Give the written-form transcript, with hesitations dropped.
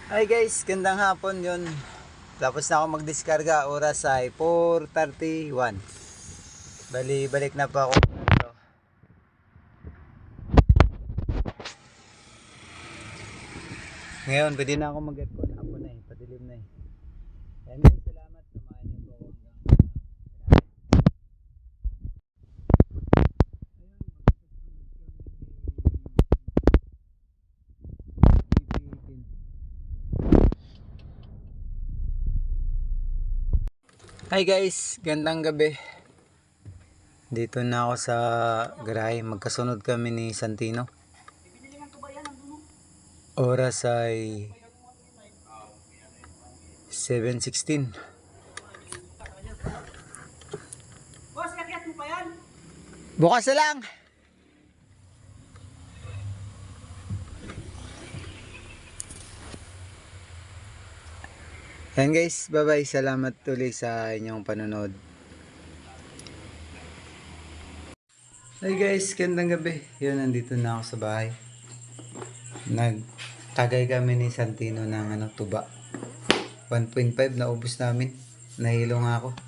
Hi guys, gandang hapon yun. Tapos na ako magdiskarga, oras ay 4:31. Bali, balik na pa ako dito. Ngayon, pwede na ako mag-aircon. Hapon na eh, padilim na eh. Ayan guys, salamat. Samahan niyo po ako Hi guys, gandang gabi. Dito na ako sa garahe. Magkasunod kami ni Santino. Oras ay 7:16. Boss, kakyat mo pa yan? Bukas na lang! Ayan guys, bye bye. Salamat tuloy sa inyong panonood. Hey guys, gandang gabi. Yun, nandito na ako sa bahay. Nagtagay kami ni Santino ng tuba. 1.5 na ubos namin. Nahilo nga ako.